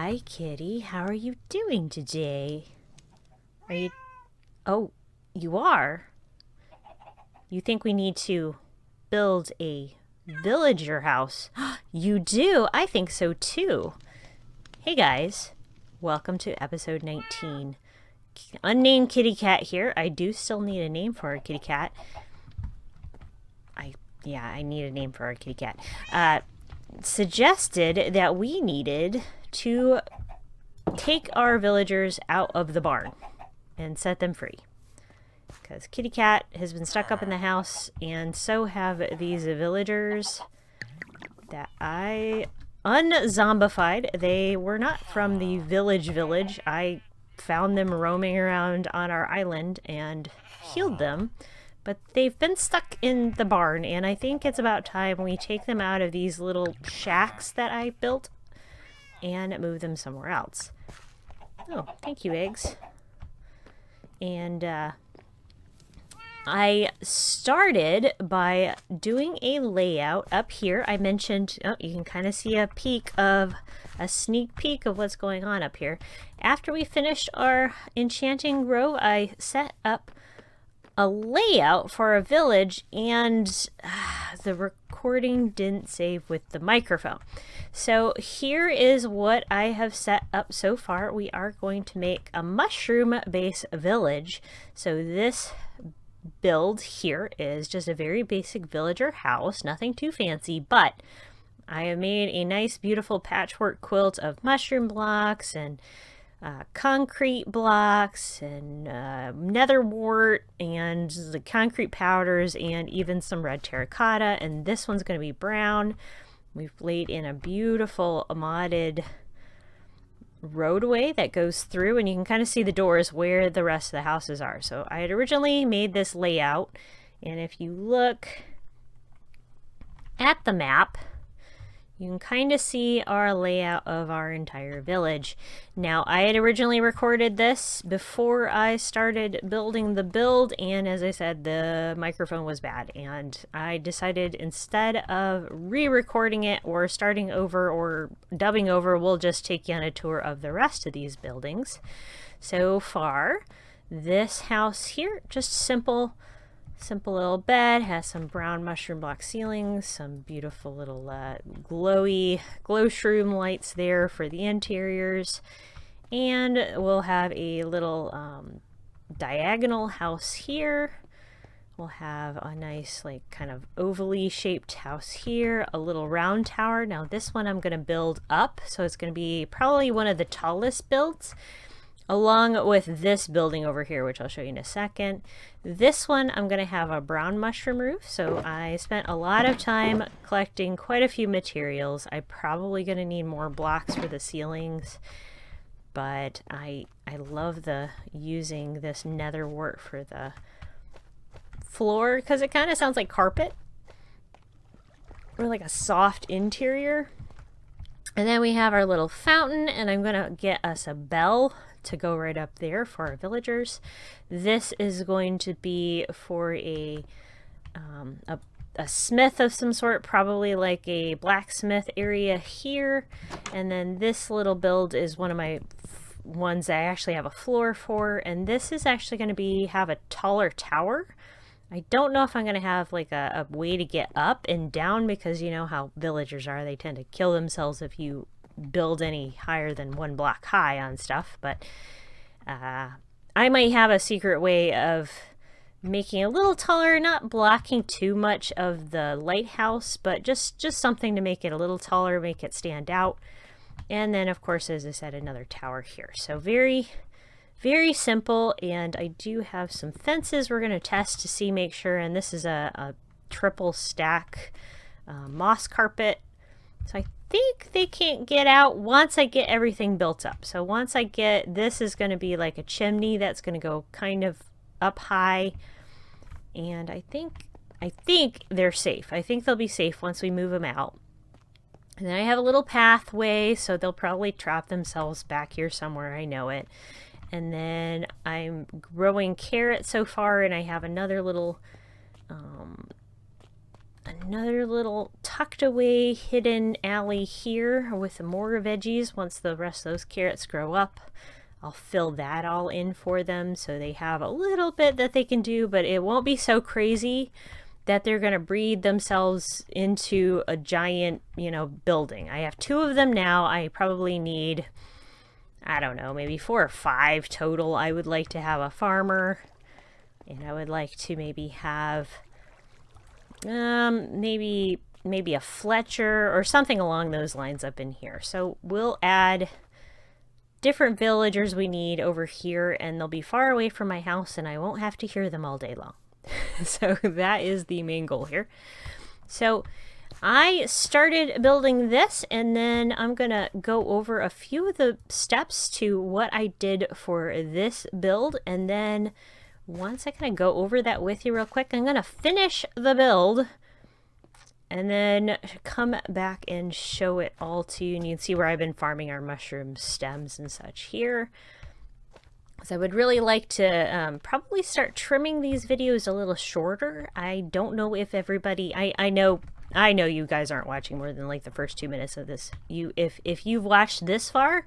Hi, Kitty. How are you doing today? Are you... Oh, you are? You think we need to build a villager house? You do? I think so too. Hey guys, welcome to episode 19. Unnamed kitty cat here. I do still need a name for our kitty cat. I need a name for our kitty cat. Suggested that we needed to take our villagers out of the barn and set them free. Because kitty cat has been stuck up in the house, and so have these villagers that I unzombified. They were not from the village. I found them roaming around on our island and healed them. But they've been stuck in the barn, and I think it's about time we take them out of these little shacks that I built and move them somewhere else. Oh, thank you, eggs. And I started by doing a layout up here. I mentioned, you can kind of see a sneak peek of what's going on up here. After we finished our enchanting grove, I set up a layout for a village, and the recording didn't save with the microphone. So here is what I have set up so far. We are going to make a mushroom base village. So this build here is just a very basic villager house, nothing too fancy, but I have made a nice beautiful patchwork quilt of mushroom blocks and concrete blocks and nether wart and the concrete powders and even some red terracotta, and this one's going to be brown. We've laid in a beautiful modded roadway that goes through, and you can kind of see the doors where the rest of the houses are. So I had originally made this layout, and if you look at the map, you can kind of see our layout of our entire village. Now, I had originally recorded this before I started building the build, and as I said, the microphone was bad, and I decided instead of re-recording it or starting over or dubbing over, we'll just take you on a tour of the rest of these buildings. So far, this house here, just simple little bed, has some brown mushroom block ceilings, some beautiful little glow shroom lights there for the interiors, and we'll have a little diagonal house here. We'll have a nice kind of ovally shaped house here, a little round tower. Now this one I'm going to build up, so it's going to be probably one of the tallest builds, along with this building over here, which I'll show you in a second. This one, I'm going to have a brown mushroom roof, so I spent a lot of time collecting quite a few materials. I'm probably going to need more blocks for the ceilings, but I love using this nether wart for the floor, because it kind of sounds like carpet, or like a soft interior. And then we have our little fountain, and I'm going to get us a bell to go right up there for our villagers. This is going to be for a smith of some sort, probably like a blacksmith area here. And then this little build is one of my ones I actually have a floor for, and this is actually going to have a taller tower. I don't know if I'm going to have like a way to get up and down, because you know how villagers are, they tend to kill themselves if you build any higher than 1 block high on stuff. But I might have a secret way of making it a little taller, not blocking too much of the lighthouse, but just something to make it a little taller, make it stand out. And then of course, as I said, another tower here. So very simple. And I do have some fences we're going to test to make sure, and this is a triple stack moss carpet, so I think they can't get out once I get everything built up. So once I get, this is going to be like a chimney that's going to go kind of up high, and I think they're safe. I think they'll be safe once we move them out. And then I have a little pathway, so they'll probably trap themselves back here somewhere, I know it. And then I'm growing carrots so far, and I have another little another little tucked away hidden alley here with more veggies. Once the rest of those carrots grow up, I'll fill that all in for them so they have a little bit that they can do, but it won't be so crazy that they're going to breed themselves into a giant, building. I have 2 of them now. I probably need, I don't know, maybe 4 or 5 total. I would like to have a farmer, and I would like to maybe have maybe a Fletcher or something along those lines up in here. So we'll add different villagers we need over here, and they'll be far away from my house and I won't have to hear them all day long. So that is the main goal here. So I started building this, and then I'm gonna go over a few of the steps to what I did for this build, and then once I kind of go over that with you real quick, I'm gonna finish the build and then come back and show it all to you, and you can see where I've been farming our mushroom stems and such here. So I would really like to probably start trimming these videos a little shorter. I don't know if everybody, I know you guys aren't watching more than like the first 2 minutes of this. If you've watched this far,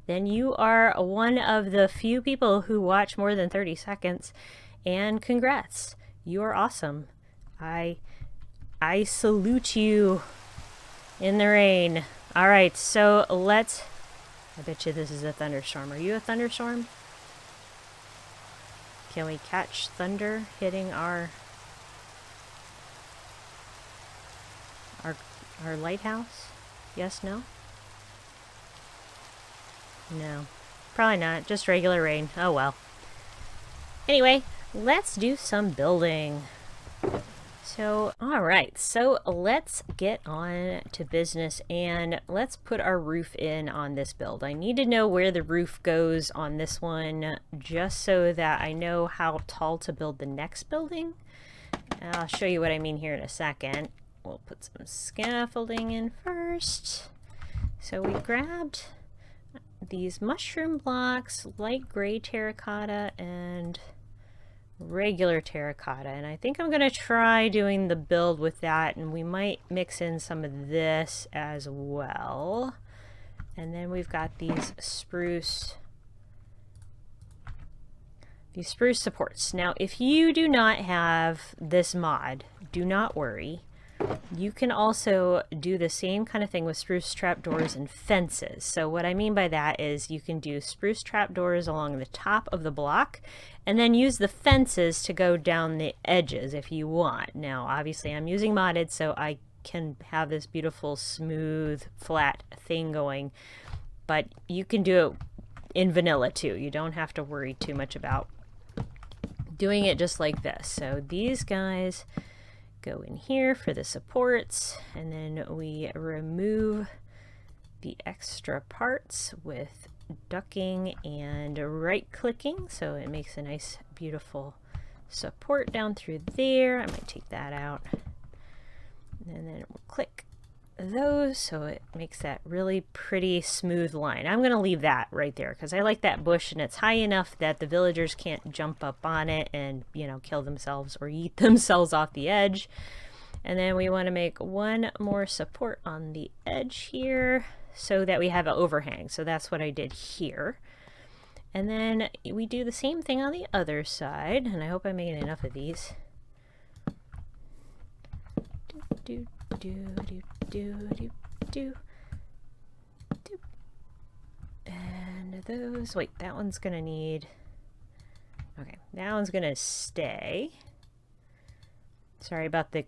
then you are one of the few people who watch more than 30 seconds, and congrats. You are awesome. I salute you in the rain. All right, so I bet you this is a thunderstorm. Are you a thunderstorm? Can we catch thunder hitting our lighthouse? Yes, no? No. Probably not. Just regular rain. Oh well. Anyway, let's do some building. So, alright, so let's get on to business and let's put our roof in on this build. I need to know where the roof goes on this one just so that I know how tall to build the next building. I'll show you what I mean here in a second. We'll put some scaffolding in first. So we grabbed these mushroom blocks, light gray terracotta, and regular terracotta, and I think I'm going to try doing the build with that, and we might mix in some of this as well. And then we've got these spruce supports. Now if you do not have this mod, do not worry. You can also do the same kind of thing with spruce trapdoors and fences. So what I mean by that is you can do spruce trapdoors along the top of the block and then use the fences to go down the edges if you want. Now obviously I'm using modded, so I can have this beautiful smooth flat thing going, but you can do it in vanilla too. You don't have to worry too much about doing it just like this. So these guys go in here for the supports, and then we remove the extra parts with ducking and right clicking, so it makes a nice beautiful support down through there. I might take that out, and then we'll click those so it makes that really pretty smooth line. I'm gonna leave that right there because I like that bush and it's high enough that the villagers can't jump up on it and, you know, kill themselves or eat themselves off the edge. And then we want to make one more support on the edge here so that we have an overhang. So that's what I did here. And then we do the same thing on the other side, and I hope I'm making enough of these. Do, do, do, do, do, do, do. And those, wait, that one's gonna need, okay, that one's gonna stay. Sorry about the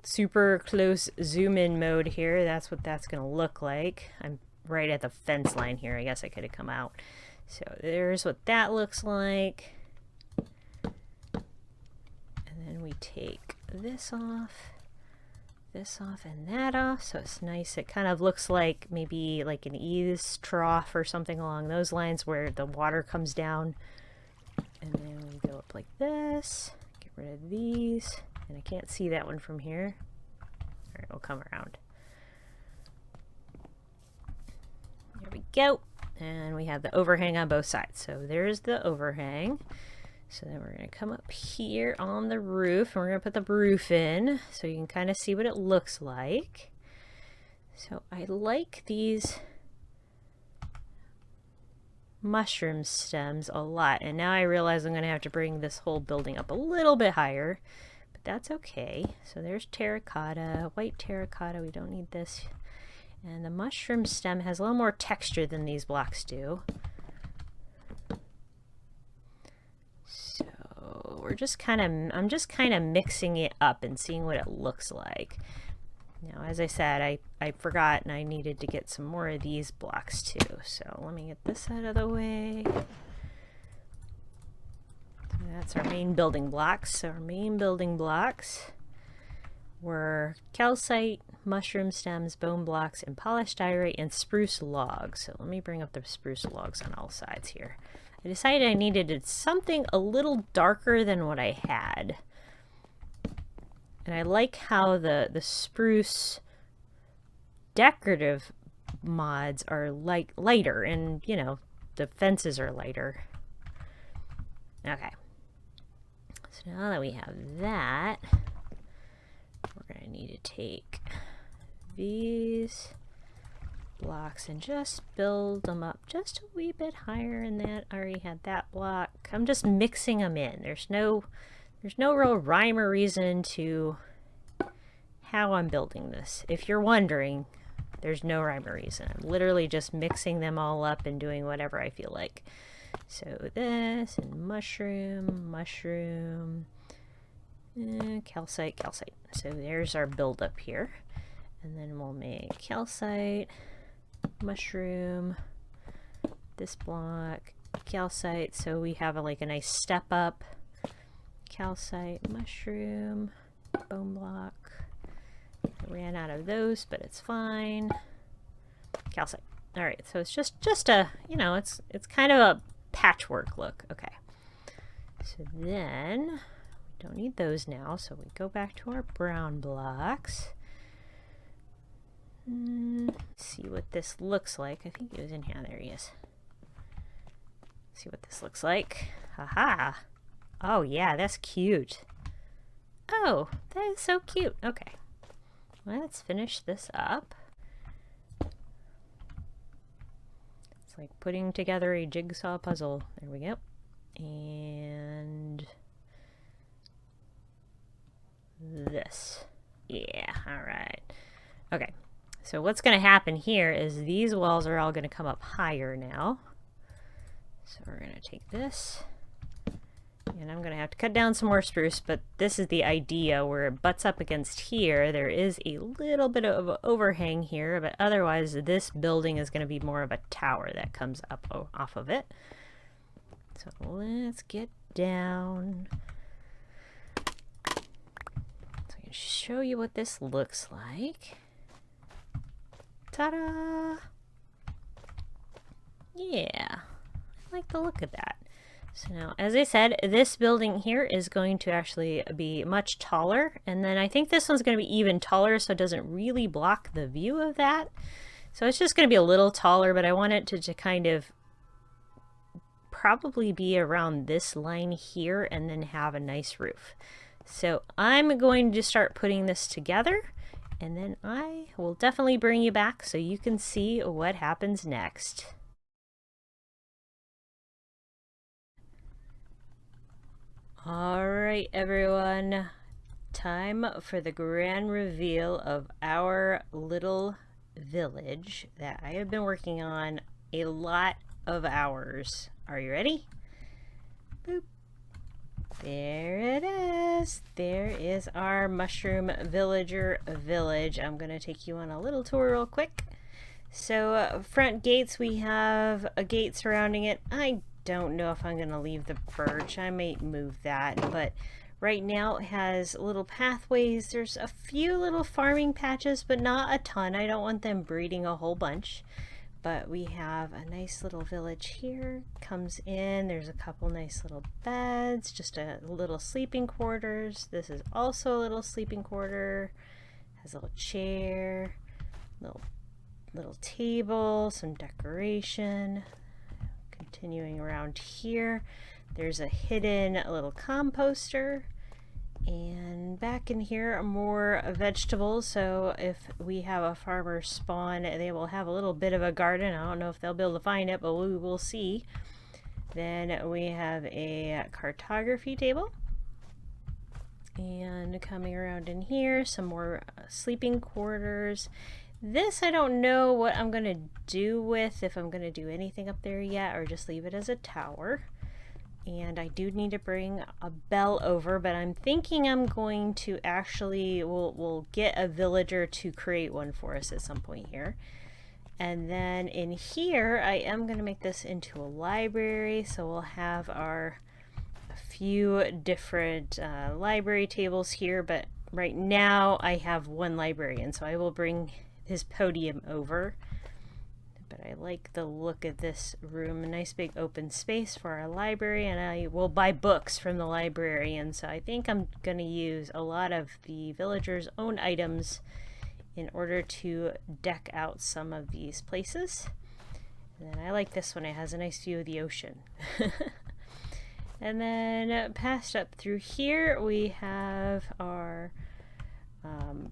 super close zoom in mode here. That's what that's gonna look like. I'm right at the fence line here. I guess I could have come out. So there's what that looks like. And then we take this off, and that off, so it's nice. It kind of looks like maybe like an eaves trough or something along those lines where the water comes down. And then we go up like this, get rid of these, and I can't see that one from here. All right, we'll come around. There we go. And we have the overhang on both sides. So there's the overhang. So then we're going to come up here on the roof, and we're going to put the roof in so you can kind of see what it looks like. So I like these mushroom stems a lot, and now I realize I'm going to have to bring this whole building up a little bit higher, but that's okay. So there's terracotta, white terracotta, we don't need this. And the mushroom stem has a little more texture than these blocks do. So we're just I'm just kind of mixing it up and seeing what it looks like. Now, as I said, I forgot and I needed to get some more of these blocks too. So let me get this out of the way. So that's our main building blocks. So our main building blocks were calcite, mushroom stems, bone blocks, and polished diorite and spruce logs. So let me bring up the spruce logs on all sides here. I decided I needed something a little darker than what I had. And I like how the spruce decorative mods are like lighter, and you know, the fences are lighter. Okay. So now that we have that, we're going to need to take these blocks and just build them up just a wee bit higher than that. I already had that block. I'm just mixing them in. There's no real rhyme or reason to how I'm building this. If you're wondering, there's no rhyme or reason. I'm literally just mixing them all up and doing whatever I feel like. So this and mushroom, calcite, calcite. So there's our build up here. And then we'll make calcite, mushroom, this block, calcite. So we have like a nice step up. Calcite, mushroom, bone block. I ran out of those, but it's fine. Calcite. All right, so it's just a, you know, it's kind of a patchwork look. Okay. So then we don't need those now, so we go back to our brown blocks. See what this looks like. I think he was in here. There he is. See what this looks like. Haha. Oh yeah, that's cute. Oh, that is so cute. Okay. Let's finish this up. It's like putting together a jigsaw puzzle. There we go. And this. Yeah, all right. Okay. So what's going to happen here is these walls are all going to come up higher now. So we're going to take this, and I'm going to have to cut down some more spruce, but this is the idea where it butts up against here. There is a little bit of an overhang here, but otherwise this building is going to be more of a tower that comes up off of it. So let's get down. So I can show you what this looks like. Ta-da! Yeah, I like the look of that. So now, as I said, this building here is going to actually be much taller, and then I think this one's going to be even taller, so it doesn't really block the view of that. So it's just going to be a little taller, but I want it to kind of probably be around this line here and then have a nice roof. So I'm going to start putting this together, and then I will definitely bring you back so you can see what happens next. Alright everyone, time for the grand reveal of our little village that I have been working on a lot of hours. Are you ready? Boop. There it is. There is our mushroom villager village. I'm going to take you on a little tour real quick. So front gates, we have a gate surrounding it. I don't know if I'm going to leave the birch. I might move that, but right now it has little pathways. There's a few little farming patches, but not a ton. I don't want them breeding a whole bunch. But we have a nice little village here. Comes in, there's a couple nice little beds, just a little sleeping quarters. This is also a little sleeping quarter. Has a little chair, little table, some decoration. Continuing around here, there's a hidden little composter. And back in here are more vegetables, so if we have a farmer spawn, they will have a little bit of a garden. I don't know if they'll be able to find it, but we will see. Then we have a cartography table. And coming around in here, some more sleeping quarters. This I don't know what I'm going to do with, if I'm going to do anything up there yet, or just leave it as a tower. And I do need to bring a bell over, but I'm thinking I'm going to actually, we'll get a villager to create one for us at some point here. And then in here, I am going to make this into a library, so we'll have a few different library tables here, but right now I have one librarian, so I will bring his podium over. But I like the look of this room, a nice big open space for our library, and I will buy books from the librarian, so I think I'm going to use a lot of the villagers' own items in order to deck out some of these places. And then I like this one, it has a nice view of the ocean. And then passed up through here we have our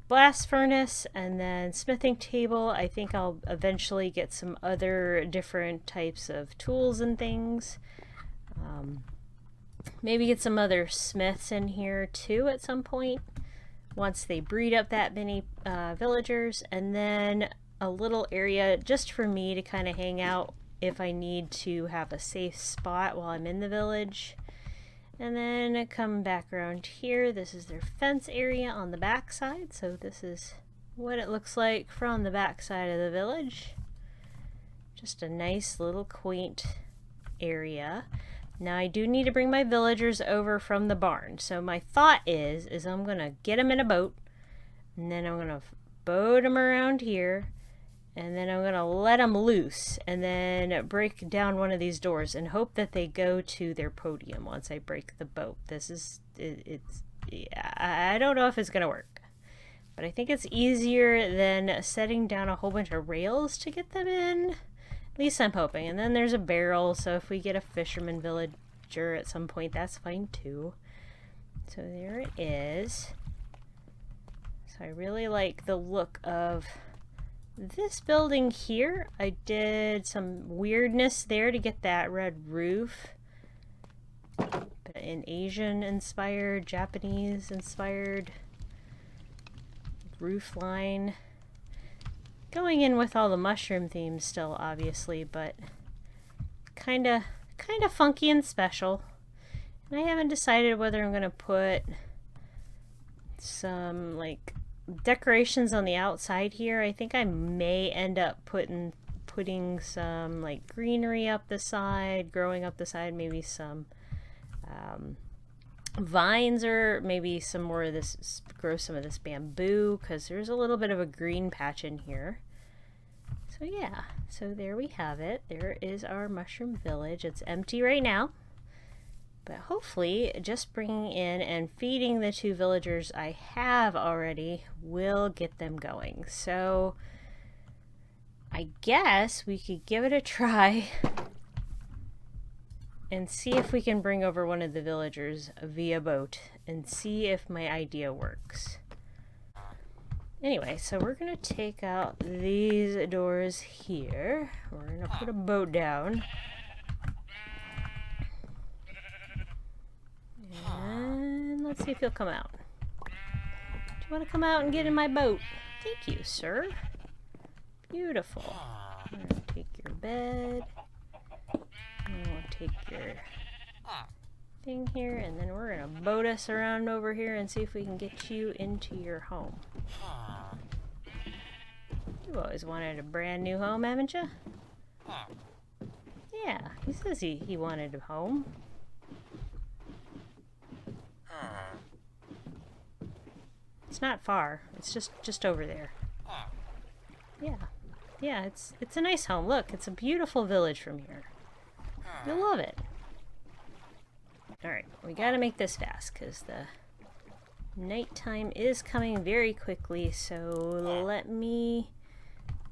blast furnace, and then smithing table. I think I'll eventually get some other different types of tools and things. Maybe get some other smiths in here too at some point once they breed up that many villagers. And then a little area just for me to kind of hang out if I need to have a safe spot while I'm in the village. And then come back around here. This is their fence area on the back side. So this is what it looks like from the back side of the village. Just a nice little quaint area. Now I do need to bring my villagers over from the barn. So my thought is I'm going to get them in a boat. And then I'm going to boat them around here. And then I'm going to let them loose and then break down one of these doors and hope that they go to their podium once I break the boat. This is, I don't know if it's going to work, but I think it's easier than setting down a whole bunch of rails to get them in. At least I'm hoping. And then there's a barrel, so if we get a fisherman villager at some point, that's fine too. So there it is. So I really like the look of this building here. I did some weirdness there to get that red roof. An Asian inspired, Japanese inspired roof line. Going in with all the mushroom themes still, obviously, but kinda funky and special. And I haven't decided whether I'm gonna put some like decorations on the outside here. I think I may end up putting some like greenery up the side, growing up the side, maybe some vines, or maybe some more of this, grow some of this bamboo, because there's a little bit of a green patch in here. So yeah, so there we have it. There is our mushroom village. It's empty right now, but hopefully just bringing in and feeding the 2 villagers I have already will get them going. So I guess we could give it a try and see if we can bring over one of the villagers via boat and see if my idea works. Anyway, so we're going to take out these doors here. We're going to put a boat down. And let's see if he'll come out. Do you want to come out and get in my boat? Thank you, sir. Beautiful. I'm going to take your bed. I'm going to take your thing here, and then we're going to boat us around over here and see if we can get you into your home. You've always wanted a brand new home, haven't you? Yeah, he says he wanted a home. It's not far. It's just over there. Yeah, it's a nice home. Look, it's a beautiful village from here. You'll love it. Alright, we gotta make this fast because the nighttime is coming very quickly, so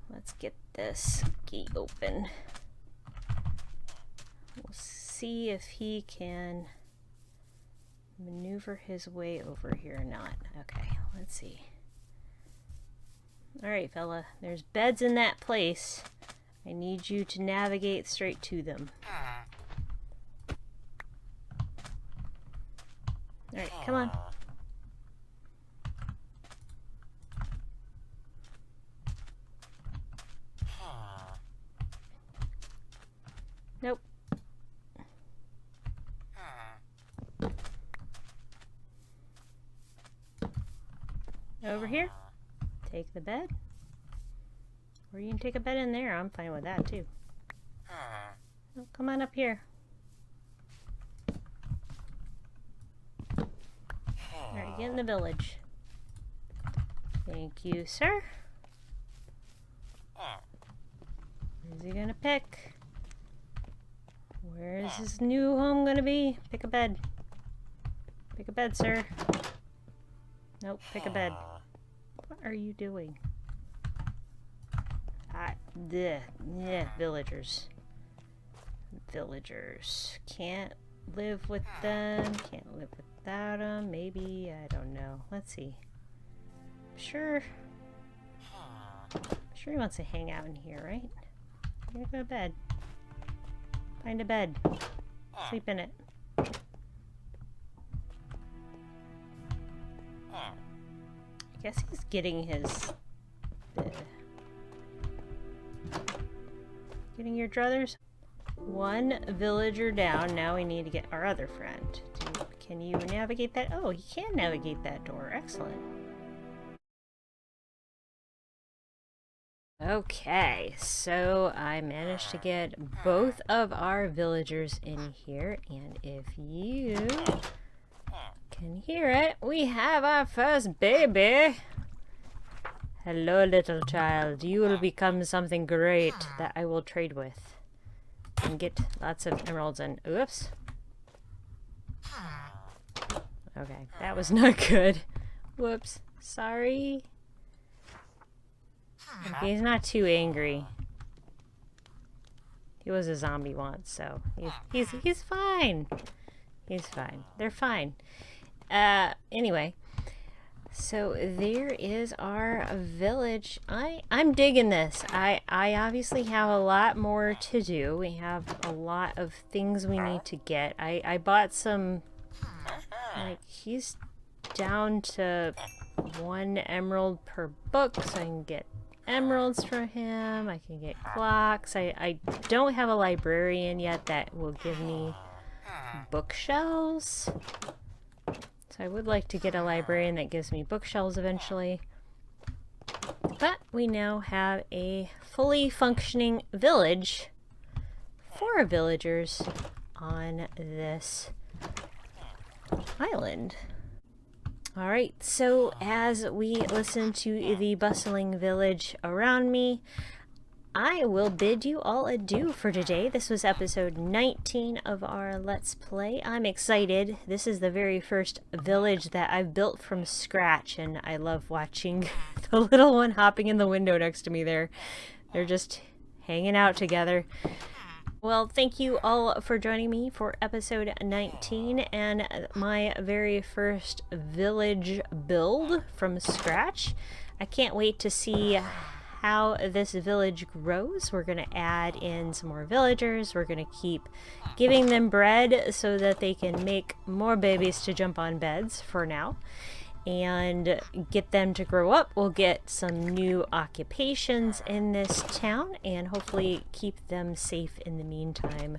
let's get this gate open. We'll see if he can maneuver his way over here or not. Okay, let's see. Alright, fella, there's beds in that place. I need you to navigate straight to them. Alright, come on. Nope. Over here. Take the bed. Or you can take a bed in there. I'm fine with that too. Oh, come on up here. Alright, get in the village. Thank you, sir. Where's he gonna pick? Where is his new home gonna be? Pick a bed. Pick a bed, sir. Nope, pick a bed. What are you doing? Villagers. Villagers. Can't live with them. Can't live without them. Maybe, I don't know. Let's see. Sure he wants to hang out in here, right? You're gonna go to bed. Find a bed. Sleep in it. I guess he's getting his... Getting your druthers? One villager down. Now we need to get our other friend. Can you navigate that? Oh, he can navigate that door. Excellent. Okay, so I managed to get both of our villagers in here, and if you can hear it, we have our first baby. Hello, little child. You will become something great that I will trade with and get lots of emeralds and... Oops. Okay, that was not good. Whoops. Sorry. Okay, he's not too angry. He was a zombie once, so he's fine. He's fine. They're fine. Anyway, so there is our village. I'm digging this. I obviously have a lot more to do. We have a lot of things we need to get. I bought some, like, he's down to 1 emerald per book, so I can get emeralds for him. I can get clocks. I don't have a librarian yet that will give me bookshelves. So I would like to get a librarian that gives me bookshelves eventually. But we now have a fully functioning village. 4 villagers on this island. Alright, so as we listen to the bustling village around me, I will bid you all adieu for today. This was episode 19 of our Let's Play. I'm excited. This is the very first village that I've built from scratch, and I love watching the little one hopping in the window next to me there. They're just hanging out together. Well, thank you all for joining me for episode 19 and my very first village build from scratch. I can't wait to see how this village grows. We're going to add in some more villagers. We're going to keep giving them bread so that they can make more babies to jump on beds for now, and get them to grow up. We'll get some new occupations in this town and hopefully keep them safe in the meantime.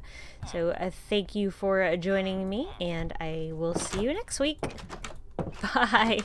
So thank you for joining me, and I will see you next week. Bye.